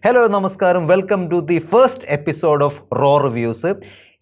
Hello നമസ്കാരം, welcome to the first episode of raw reviews.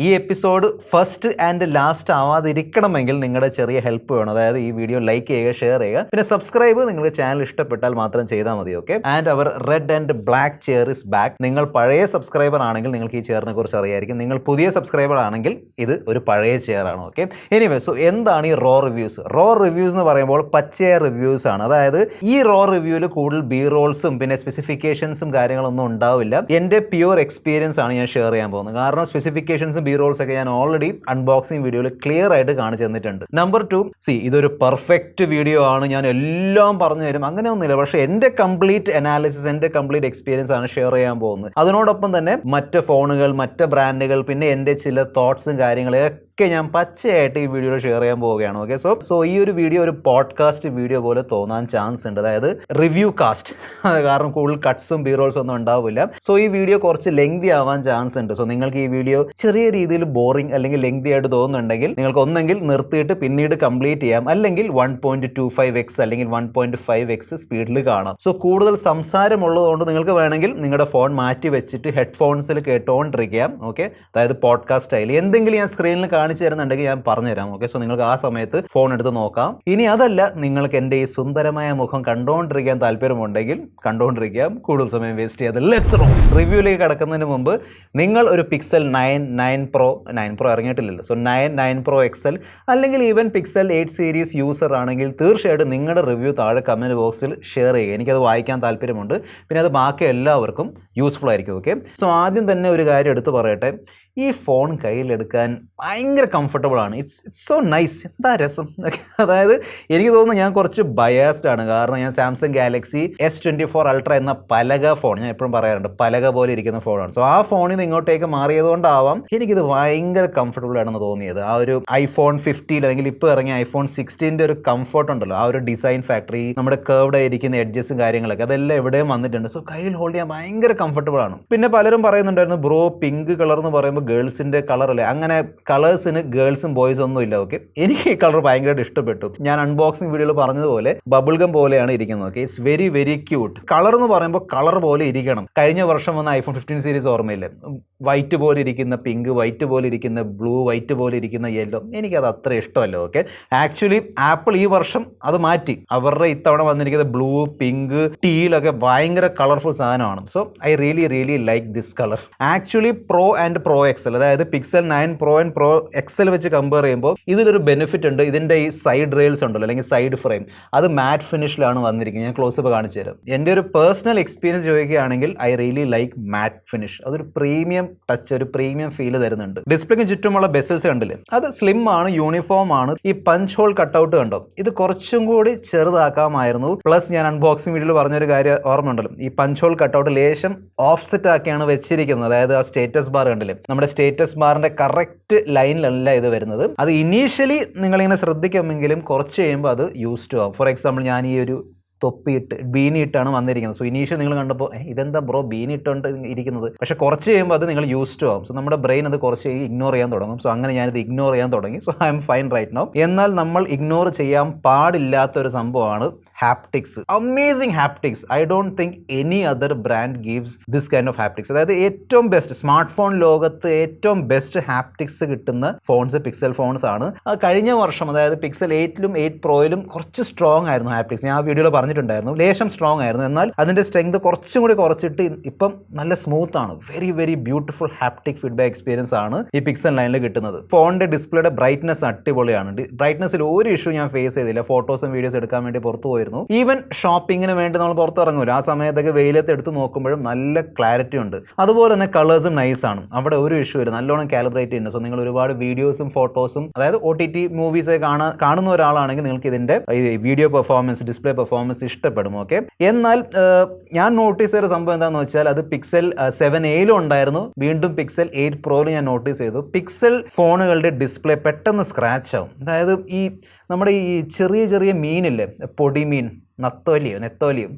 ഈ episode first and last ആവാതിരിക്കണമെങ്കിൽ നിങ്ങളുടെ ചെറിയ ഹെൽപ്പ് വേണം. അതായത് ഈ വീഡിയോ ലൈക്ക് ചെയ്യുക, ഷെയർ ചെയ്യുക, പിന്നെ സബ്സ്ക്രൈബ് നിങ്ങൾക്ക് ചാനൽ ഇഷ്ടപ്പെട്ടാൽ മാത്രം ചെയ്താൽ മതി. Okay. And our red and black chair is back. നിങ്ങൾ പഴയ സബ്സ്ക്രൈബർ ആണെങ്കിൽ നിങ്ങൾക്ക് ഈ ചെയറിനെ കുറിച്ച് അറിയായിരിക്കും. നിങ്ങൾ പുതിയ സബ്സ്ക്രൈബർ ആണെങ്കിൽ ഇത് ഒരു പഴയ ചെയറാണ്. ഓക്കെ. എനിവേ, സോ എന്താണ് ഈ റോ റിവ്യൂസ്? റോ റിവ്യൂസ് എന്ന് പറയുമ്പോൾ പച്ചയ റിവ്യൂസ് ആണ്. അതായത് ഈ റോ റിവ്യൂവിൽ കൂടുതൽ ബി റോൾസും പിന്നെ സ്പെസിഫിക്കേഷൻസും കാര്യങ്ങളൊന്നും ഉണ്ടാവില്ല. എൻ്റെ പ്യുവർ എക്സ്പീരിയൻസ് ആണ് ഞാൻ ഷെയർ ചെയ്യാൻ പോകുന്നത്. കാരണം സ്പെസിഫിക്കേഷൻസും ബി റോൾസ് ഒക്കെ ഞാൻ ഓൾറെഡി അൺബോക്സിംഗ് വീഡിയോയിൽ ക്ലിയർ ആയിട്ട് കാണിച്ചു തന്നിട്ടുണ്ട്. നമ്പർ 2, ഇതൊരു പെർഫെക്റ്റ് വീഡിയോ ആണ്, ഞാൻ എല്ലാം പറഞ്ഞു തരും അങ്ങനെയൊന്നുമില്ല. പക്ഷേ എൻ്റെ കംപ്ലീറ്റ് അനാലിസിസ്, എൻ്റെ കംപ്ലീറ്റ് എക്സ്പീരിയൻസ് ആണ് ഷെയർ ചെയ്യാൻ പോകുന്നത്. അതിനോടൊപ്പം തന്നെ മറ്റ് ഫോണുകൾ, മറ്റ് ബ്രാൻഡുകൾ, പിന്നെ എൻ്റെ ചില തോട്ട്സും കാര്യങ്ങളൊക്കെ ഞാൻ പച്ചയായിട്ട് ഈ വീഡിയോയിൽ ഷെയർ ചെയ്യാൻ പോവുകയാണ്. ഓക്കെ. സോ ഈ ഒരു വീഡിയോ ഒരു പോഡ്കാസ്റ്റ് വീഡിയോ പോലെ തോന്നാൻ ചാൻസ് ഉണ്ട്. അതായത് റിവ്യൂ കാസ്റ്റ്, കാരണം കൂടുതൽ കട്ട്സും ബി റോൾസും ഒന്നും ഉണ്ടാവില്ല. സോ ഈ വീഡിയോ കുറച്ച് ലെങ്തി ആവാൻ ചാൻസ് ഉണ്ട്. സോ നിങ്ങൾക്ക് ഈ വീഡിയോ ചെറിയ രീതിയിൽ ബോറിംഗ് അല്ലെങ്കിൽ ലെങ്തി ആയിട്ട് തോന്നുന്നുണ്ടെങ്കിൽ നിങ്ങൾക്ക് ഒന്നെങ്കിൽ നിർത്തിയിട്ട് പിന്നീട് കംപ്ലീറ്റ് ചെയ്യാം, അല്ലെങ്കിൽ 1.25x അല്ലെങ്കിൽ 1.5x സ്പീഡിൽ കാണാം. സോ കൂടുതൽ സംസാരമുള്ളതുകൊണ്ട് നിങ്ങൾക്ക് വേണമെങ്കിൽ നിങ്ങളുടെ ഫോൺ മാറ്റി വെച്ചിട്ട് ഹെഡ്ഫോൺസിൽ കേട്ടോണ്ടിരിക്കാം. ഓക്കെ. അതായത് പോഡ്കാസ്റ്റ് സ്റ്റൈൽ എന്തെങ്കിലും ഞാൻ സ്ക്രീനിൽ കാണിച്ചു തരുന്നുണ്ടെങ്കിൽ ഞാൻ പറഞ്ഞുതരാം. ഓക്കെ. സോ നിങ്ങൾക്ക് ആ സമയത്ത് ഫോൺ എടുത്ത് നോക്കാം. ഇനി അതല്ല, നിങ്ങൾക്ക് എൻ്റെ ഈ സുന്ദരമായ മുഖം കണ്ടുകൊണ്ടിരിക്കാൻ താല്പര്യമുണ്ടെങ്കിൽ കണ്ടുകൊണ്ടിരിക്കാം, കൂടുതൽ സമയം വേസ്റ്റ് ചെയ്യാതെ ലെറ്റ്സ് റോ. റിവ്യൂയിലേക്ക് കടക്കുന്നതിന് മുമ്പ് നിങ്ങൾ ഒരു പിക്സൽ 9 പ്രോ ഇറങ്ങിയിട്ടില്ലല്ലോ. സോ 9 പ്രോ XL അല്ലെങ്കിൽ ഈവൻ പിക്സൽ 8 സീരീസ് യൂസർ ആണെങ്കിൽ തീർച്ചയായിട്ടും നിങ്ങളുടെ റിവ്യൂ താഴെ കമൻറ്റ് ബോക്സിൽ ഷെയർ ചെയ്യുക. എനിക്കത് വായിക്കാൻ താല്പര്യമുണ്ട്. പിന്നെ അത് ബാക്കി എല്ലാവർക്കും യൂസ്ഫുൾ ആയിരിക്കും. ഓക്കെ. സോ ആദ്യം തന്നെ ഒരു കാര്യം എടുത്ത് പറയട്ടെ, ഈ ഫോൺ കയ്യിലെടുക്കാൻ ഭയങ്കര കംഫർട്ടബിൾ ആണ്. It's so nice. എന്താ രസം. അതായത് എനിക്ക് തോന്നുന്നു ഞാൻ കുറച്ച് ബയാസ്ഡ് ആണ്. കാരണം ഞാൻ സാംസങ് ഗാലക്സി S24 അൾട്ര എന്ന പലക ഫോൺ, ഞാൻ എപ്പോഴും പറയാറുണ്ട്, പലക പോലെ ഇരിക്കുന്ന ഫോണാണ്. സോ ആ ഫോണിൽ നിന്ന് ഇങ്ങോട്ടേക്ക് മാറിയതുകൊണ്ടാവാം എനിക്കിത് ഭയങ്കര കംഫർട്ടബിൾ ആണെന്ന് തോന്നിയത്. ആ ഒരു ഐഫോൺ 15 അല്ലെങ്കിൽ ഇപ്പോൾ ഇറങ്ങിയ ഐഫോൺ 16 ഒരു കംഫർട്ട് ഉണ്ടല്ലോ, ആ ഒരു ഡിസൈൻ ഫാക്ടറി, നമ്മുടെ കർവ്ഡ് ആയിരിക്കുന്ന എഡ്ജസും കാര്യങ്ങളൊക്കെ അതെല്ലാം എവിടെയും വന്നിട്ടുണ്ട്. സോ കയ്യിൽ ഹോൾഡ് ചെയ്യാൻ ഭയങ്കര കംഫർട്ടബിൾ ആണ്. പിന്നെ പലരും പറയുന്നുണ്ടായിരുന്നു, ബ്രോ പിങ്ക് കളർ എന്ന് പറയുമ്പോൾ ഗേൾസിൻ്റെ കളർ അല്ലേ. അങ്ങനെ കളേഴ്സിന് ഗേൾസും ബോയ്സും ഒന്നും ഇല്ല. ഓക്കെ. എനിക്ക് ഈ കളർ ഭയങ്കരമായിട്ട് ഇഷ്ടപ്പെട്ടു. ഞാൻ അൺബോക്സിംഗ് വീഡിയോയിൽ പറഞ്ഞതുപോലെ ബബിൾഗം പോലെയാണ് ഇരിക്കുന്നത്. Okay. It's very very cute. Colour എന്ന് പറയുമ്പോൾ കളർ പോലെ ഇരിക്കണം. കഴിഞ്ഞ വർഷം വന്ന ഐഫോൺ 15 സീരീസ് ഓർമ്മയില്ലേ, വൈറ്റ് പോലെ ഇരിക്കുന്ന പിങ്ക്, വൈറ്റ് പോലെ ഇരിക്കുന്ന ബ്ലൂ, വൈറ്റ് പോലെ ഇരിക്കുന്ന യെല്ലോ, എനിക്കത് അത്ര ഇഷ്ടമല്ല. ഓക്കെ. ആക്ച്വലി ആപ്പിൾ ഈ വർഷം അത് മാറ്റി. അവരുടെ ഇത്തവണ വന്നിരിക്കുന്ന ബ്ലൂ, പിങ്ക്, ടീലൊക്കെ ഭയങ്കര കളർഫുൾ സാധനമാണ്. So I really like this colour. Actually pro and pro XL, അതായത് pixel 9 pro and pro XL വെച്ച് കമ്പയർ ചെയ്യുമ്പോൾ ഇതിലൊരു ബെനിഫിറ്റ് ഉണ്ട്. ഇതിൻ്റെ ഈ സൈഡ് റെയിൽസ് ഉണ്ടല്ലോ, അല്ലെങ്കിൽ സൈഡ് ഫ്രെയിം, അത് മാറ്റ് ഫിനിഷിലാണ് വന്നിരിക്കുന്നത്. ഞാൻ ക്ലോസപ്പ് കാണിച്ചു തരാം. എൻ്റെ ഒരു പേഴ്സണൽ എക്സ്പീരിയൻസ് ചോദിക്കുകയാണെങ്കിൽ I really like matte finish. അതൊരു പ്രീമിയം ടച്ച്, ഒരു പ്രീമിയം ഫീൽ തരുന്നുണ്ട്. ഡിസ്പ്ലേക്ക് ചുറ്റുമുള്ള ബെസൽസ് കണ്ടില്ലേ, അത് സ്ലിം ആണ്, യൂണിഫോം ആണ്. ഈ പഞ്ച് ഹോൾ കട്ടൗട്ട് കണ്ടോ, ഇത് കുറച്ചും കൂടി ചെറുതാക്കാമായിരുന്നു. പ്ലസ് ഞാൻ അൺബോക്സിംഗ് വീഡിയോയിൽ പറഞ്ഞൊരു കാര്യം ഓർമ്മ ഉണ്ടല്ലോ, ഈ പഞ്ച് ഹോൾ കട്ടൗട്ട് ലേശം ഓഫ്സെറ്റ് ആക്കിയാണ് വെച്ചിരിക്കുന്നത്. അതായത് ആ സ്റ്റേറ്റസ് ബാർ കണ്ടില്ലേ, നമ്മുടെ സ്റ്റേറ്റസ് ബാറിന്റെ കറക്റ്റ് ലൈനിലല്ല ഇത് വരുന്നത്. അത് ഇനീഷ്യലി നിങ്ങളിങ്ങനെ ശ്രദ്ധിക്കുമെങ്കിലും കുറച്ച് കഴിയുമ്പോൾ അത് യൂസ്ഡ് ആവും. ഫോർ എക്സാമ്പിൾ, ഞാൻ ഈ ഒരു തൊപ്പിയിട്ട് ബീനി ഇട്ടാണ് വന്നിരിക്കുന്നത്. സോ ഇനീഷ്യൽ നിങ്ങൾ കണ്ടപ്പോൾ ഇതെന്താ ബ്രോ ബീനി ഇട്ടുകൊണ്ട് ഇരിക്കുന്നത്, പക്ഷേ കുറച്ച് കഴിയുമ്പോൾ അത് നിങ്ങൾ യൂസ്ഡ് ആവും. സോ നമ്മുടെ ബ്രെയിൻ അത് കുറച്ച് ഇഗ്നോർ ചെയ്യാൻ തുടങ്ങും. സോ അങ്ങനെ ഞാനിത് ഇഗ്നോർ ചെയ്യാൻ തുടങ്ങി. So I'm fine right now. എന്നാൽ നമ്മൾ ഇഗ്നോർ ചെയ്യാൻ പാടില്ലാത്തൊരു സംഭവമാണ് haptics. Amazing haptics. I don't think any other brand gives this kind of haptics. അതായത് ഏറ്റവും ബെസ്റ്റ് സ്മാർട്ട് ഫോൺ ലോകത്ത് ഏറ്റവും ബെസ്റ്റ് ഹാപ്റ്റിക്സ് കിട്ടുന്ന ഫോൺസ് പിക്സൽ ഫോൺസ് ആണ്. കഴിഞ്ഞ വർഷം, അതായത് പിക്സൽ 8ലും 8 പ്രോയിലും കുറച്ച് സ്ട്രോങ് ആയിരുന്നു ഹാപ്റ്റിക്സ്. ഞാൻ ആ വീഡിയോയിൽ പറഞ്ഞിട്ടുണ്ടായിരുന്നു, ലേശം സ്ട്രോങ് ആയിരുന്നു. എന്നാൽ അതിൻ്റെ സ്ട്രെങ്ത് കുറച്ചും കൂടി കുറച്ചിട്ട് ഇപ്പം നല്ല സ്മൂത്ത് ആണ്. Very beautiful haptic feedback experience ആണ് ഈ പിക്സൽ 9ൽ കിട്ടുന്നത്. ഫോണിന്റെ ഡിസ്പ്ലേയുടെ ബ്രൈറ്റ്നസ് അടിപൊളിയാണ്. ബ്രൈറ്റ്നസ്സിൽ ഒരു ഇഷ്യൂ ഞാൻ ഫേസ് ചെയ്തില്ല. ഫോട്ടോസും വീഡിയോസ് എടുക്കാൻ വേണ്ടി പുറത്തു പോയിരുന്നു. ഈവൻ ഷോപ്പിങ്ങിന് വേണ്ടി നമ്മൾ പുറത്തിറങ്ങൂല, ആ സമയത്തൊക്കെ വെയിലത്ത് എടുത്ത് നോക്കുമ്പോഴും നല്ല ക്ലാരിറ്റി ഉണ്ട്. അതുപോലെ തന്നെ കളേഴ്സും നൈസ് ആണ്. അവിടെ ഒരു ഇഷ്യൂ ഇല്ല, നല്ലോണം കാലിബ്രേറ്റ് ചെയ്യുന്നുണ്ട്. സോ നിങ്ങൾ ഒരുപാട് വീഡിയോസും ഫോട്ടോസും, അതായത് OTT മൂവീസ് കാണുന്ന ഒരാളാണെങ്കിൽ നിങ്ങൾക്ക് ഇതിന്റെ വീഡിയോ പെർഫോമൻസ്, ഡിസ്പ്ലേ പെർഫോമൻസ് ഇഷ്ടപ്പെടും. ഓക്കെ. എന്നാൽ ഞാൻ നോട്ടീസ് ചെയ്ത സംഭവം എന്താണെന്ന് വെച്ചാൽ, അത് പിക്സൽ 7a ഉണ്ടായിരുന്നു, വീണ്ടും പിക്സൽ 8 പ്രോയിൽ ഞാൻ നോട്ടീസ് ചെയ്തു, പിക്സൽ ഫോണുകളുടെ ഡിസ്പ്ലേ പെട്ടെന്ന് സ്ക്രാച്ച് ആവും. അതായത് ഈ നമ്മുടെ ഈ ചെറിയ മീനില്ലേ, പൊടിമീൻ, നെത്തോലിയും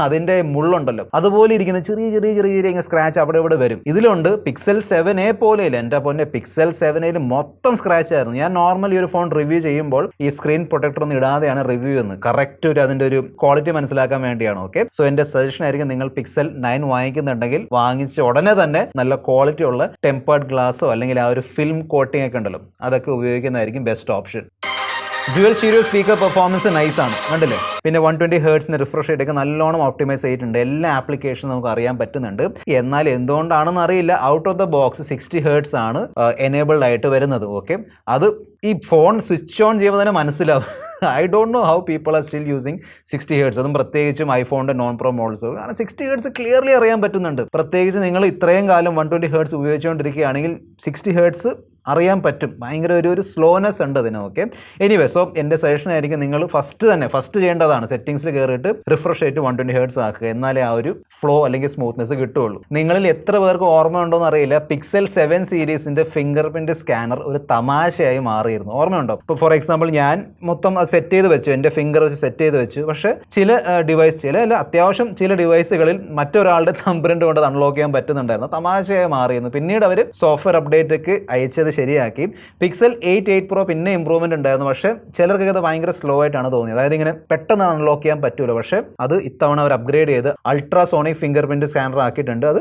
അതിൻ്റെ മുള്ളുണ്ടല്ലോ അതുപോലെ ഇരിക്കുന്ന ചെറിയ ചെറിയ ചെറിയ ചെറിയ സ്ക്രാച്ച് അവിടെ ഇവിടെ വരും. ഇതിലുണ്ട് പിക്സൽ 7a പോലെയില്ല, എൻ്റെ പൊന്നെ പിക്സൽ 7a മൊത്തം സ്ക്രാച്ച് ആയിരുന്നു. ഞാൻ നോർമലി ഒരു ഫോൺ റിവ്യൂ ചെയ്യുമ്പോൾ ഈ സ്ക്രീൻ പ്രൊട്ടക്ടർ ഒന്നും ഇടാതെയാണ് റിവ്യൂ ചെയ്യുന്നത്, കറക്റ്റ് അതിൻ്റെ ഒരു ക്വാളിറ്റി മനസ്സിലാക്കാൻ വേണ്ടിയാണ്. ഓക്കെ, സോ എൻ്റെ സജഷൻ ആയിരിക്കും നിങ്ങൾ പിക്സൽ 9 വാങ്ങിക്കുന്നുണ്ടെങ്കിൽ വാങ്ങിച്ച ഉടനെ തന്നെ നല്ല ക്വാളിറ്റി ഉള്ള ടെമ്പേർഡ് ഗ്ലാസോ അല്ലെങ്കിൽ ആ ഒരു ഫിലിം കോട്ടിംഗ് ഒക്കെ ഉണ്ടല്ലോ അതൊക്കെ ഉപയോഗിക്കുന്നതായിരിക്കും best option. Dual stereo speaker performance നൈസാണ്, കണ്ടില്ലേ. പിന്നെ 120 ഹെർട്സിന് റിഫ്രഷ് റേറ്റ് ഒക്കെ നല്ലോണം ഓപ്റ്റിമൈസ് ചെയ്തിട്ടുണ്ട്. എല്ലാ ആപ്ലിക്കേഷനും നമുക്ക് അറിയാൻ പറ്റുന്നുണ്ട്. എന്നാൽ എന്തുകൊണ്ടാണെന്ന് അറിയില്ല, out of the box 60 hertz ആണ് എനേബിൾഡ് ആയിട്ട് വരുന്നത്. ഓക്കെ, അത് ഈ ഫോൺ സ്വിച്ച് ഓൺ ചെയ്യുമ്പോൾ തന്നെ മനസ്സിലാവും. I don't know how people are still using 60 hertz, അതും പ്രത്യേകിച്ചും ഐഫോണിൻ്റെ നോൺ പ്രോ മോഡൽസ്. കാരണം 60 ഹെർട്സ് ക്ലിയർലി അറിയാൻ പറ്റുന്നുണ്ട്. പ്രത്യേകിച്ച് നിങ്ങൾ ഇത്രയും കാലം 120 ഹെർട്സ് ഉപയോഗിച്ചുകൊണ്ടിരിക്കുകയാണെങ്കിൽ 60 ഹെർട്സ് അറിയാൻ പറ്റും. ഭയങ്കര ഒരു സ്ലോനെസ് ഉണ്ട് അതിന്. ഓക്കെ, എനിവേ, സോ എൻ്റെ സജഷൻ ആയിരിക്കും നിങ്ങൾ ഫസ്റ്റ് ചെയ്യേണ്ടതാണ് സെറ്റിംഗ്സിൽ കയറിയിട്ട് റിഫ്രഷ് റേറ്റ് 120 ഹെർട്സ് ആക്കുക, എന്നാലേ ആ ഒരു ഫ്ലോ അല്ലെങ്കിൽ സ്മൂത്ത്നെസ് കിട്ടുകയുള്ളൂ. നിങ്ങളിൽ എത്ര പേർക്ക് ഓർമ്മ ഉണ്ടോയെന്ന് അറിയില്ല, പിക്സൽ 7 സീരീസിൻ്റെ ഫിംഗർ പ്രിൻറ്റ് സ്കാനർ ഒരു തമാശയായി മാറിയിരുന്നു. ഓർമ്മയുണ്ടോ? ഇപ്പോൾ ഫോർ എക്സാമ്പിൾ ഞാൻ മൊത്തം സെറ്റ് ചെയ്ത് വെച്ചു, എൻ്റെ ഫിംഗർ വെച്ച് സെറ്റ് ചെയ്ത് വെച്ചു. പക്ഷേ അത്യാവശ്യം ചില ഡിവൈസുകളിൽ മറ്റൊരാളുടെ തമ്പ് പ്രിൻറ്റ് കൊണ്ട് അൺലോക്ക് ചെയ്യാൻ പറ്റുന്നുണ്ടായിരുന്നു. തമാശയായി മാറിയിരുന്നു. പിന്നീട് അവർ സോഫ്റ്റ്വെയർ അപ്ഡേറ്റ് അയച്ചത് ശരിയാക്കി. പിക്സൽ 8 പ്രോ പിന്നെ ഇമ്പ്രൂവ്മെന്റ് ഉണ്ടായിരുന്നു, പക്ഷേ ചിലർക്കൊക്കെ അത് ഭയങ്കര സ്ലോ ആയിട്ടാണ് തോന്നിയത്. അതായത് ഇങ്ങനെ പെട്ടെന്ന് അൺലോക്ക് ചെയ്യാൻ പറ്റൂല. പക്ഷേ അത് ഇത്തവണ അവർ അപ്ഗ്രേഡ് ചെയ്ത് അൾട്രാസോണിക് ഫിംഗർ പ്രിന്റ് സ്കാനർ ആക്കിയിട്ടുണ്ട്. അത്